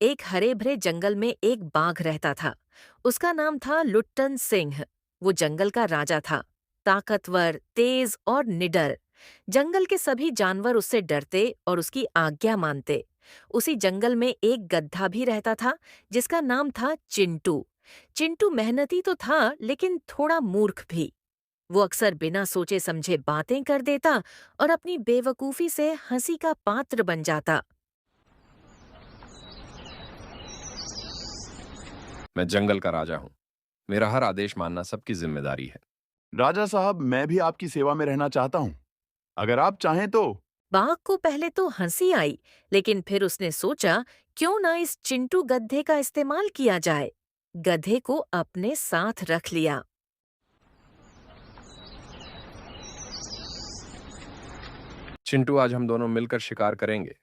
एक हरे भरे जंगल में एक बाघ रहता था। उसका नाम था लुट्टन सिंह। वो जंगल का राजा था, ताकतवर, तेज और निडर। जंगल के सभी जानवर उससे डरते और उसकी आज्ञा मानते। उसी जंगल में एक गधा भी रहता था, जिसका नाम था चिंटू। चिंटू मेहनती तो था, लेकिन थोड़ा मूर्ख भी। वो अक्सर बिना सोचे समझे बातें कर देता और अपनी बेवकूफी से हंसी का पात्र बन जाता। मैं जंगल का राजा हूँ। मेरा हर आदेश मानना सबकी जिम्मेदारी है। राजा साहब, मैं भी आपकी सेवा में रहना चाहता हूँ। अगर आप चाहें तो। बाघ को पहले तो हंसी आई, लेकिन फिर उसने सोचा, क्यों ना इस चिंटू गधे का इस्तेमाल किया जाए। गधे को अपने साथ रख लिया। चिंटू, आज हम दोनों मिलकर शिकार करेंगे।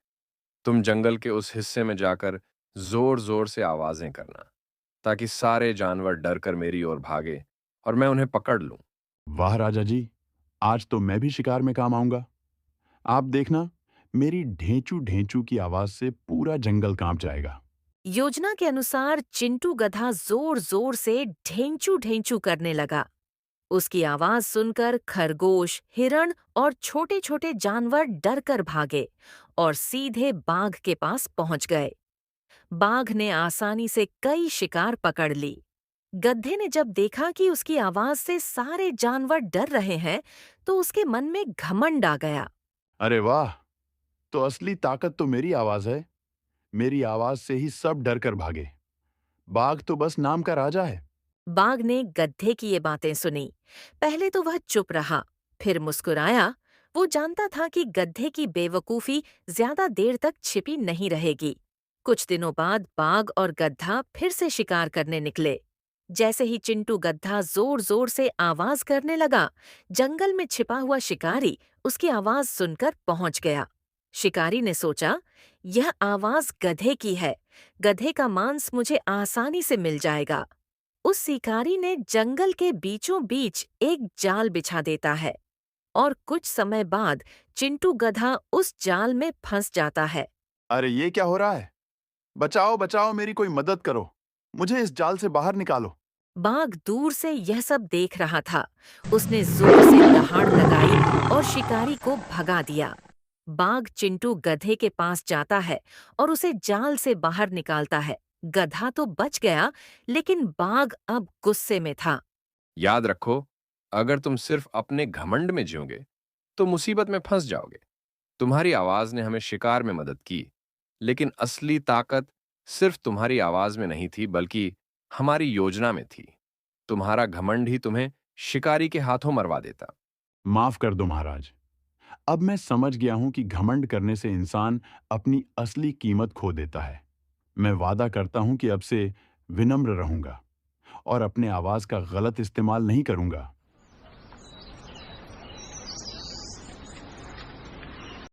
तुम जंगल के उस हिस्से में जाकर जोर जोर से आवाजें करना, ताकि सारे जानवर डर कर मेरी ओर भागे और मैं उन्हें पकड़ लूं। वाह राजा जी, आज तो मैं भी शिकार में काम आऊंगा। आप देखना, मेरी ढेंचू ढेंचू की आवाज से पूरा जंगल कांप जाएगा। योजना के अनुसार चिंटू गधा जोर जोर से ढेंचू ढेंचू करने लगा। उसकी आवाज सुनकर खरगोश, हिरण और छोटे छोटे जानवर डरकर भागे और सीधे बाघ के पास पहुंच गए। बाघ ने आसानी से कई शिकार पकड़ ली। गधे ने जब देखा कि उसकी आवाज से सारे जानवर डर रहे हैं, तो उसके मन में घमंड आ गया। अरे वाह! तो असली ताकत तो मेरी आवाज है। मेरी आवाज से ही सब डर कर भागे। बाघ तो बस नाम का राजा है। बाघ ने गधे की ये बातें सुनी। पहले तो वह चुप रहा, फिर मुस्कुराया। वो जानता था कि गधे की बेवकूफी ज्यादा देर तक छिपी नहीं रहेगी। कुछ दिनों बाद बाघ और गधा फिर से शिकार करने निकले। जैसे ही चिंटू गधा जोर जोर से आवाज करने लगा, जंगल में छिपा हुआ शिकारी उसकी आवाज सुनकर पहुंच गया। शिकारी ने सोचा, यह आवाज गधे की है। गधे का मांस मुझे आसानी से मिल जाएगा। उस शिकारी ने जंगल के बीचों बीच एक जाल बिछा देता है और कुछ समय बाद चिंटू गधा उस जाल में फंस जाता है। अरे ये क्या हो रहा है? बचाओ बचाओ, मेरी कोई मदद करो। मुझे इस जाल से बाहर निकालो। बाघ दूर से यह सब देख रहा था। उसने जोर से दहाड़ लगाई और शिकारी को भगा दिया। बाघ चिंटू गधे के पास जाता है और उसे जाल से बाहर निकालता है। गधा तो बच गया, लेकिन बाघ अब गुस्से में था। याद रखो, अगर तुम सिर्फ अपने घमंड में जियोगे तो मुसीबत में फंस जाओगे। तुम्हारी आवाज ने हमें शिकार में मदद की, लेकिन असली ताकत सिर्फ तुम्हारी आवाज में नहीं थी, बल्कि हमारी योजना में थी। तुम्हारा घमंड ही तुम्हें शिकारी के हाथों मरवा देता। माफ कर दो महाराज। अब मैं समझ गया हूं कि घमंड करने से इंसान अपनी असली कीमत खो देता है। मैं वादा करता हूं कि अब से विनम्र रहूंगा और अपने आवाज का गलत इस्तेमाल नहीं करूंगा।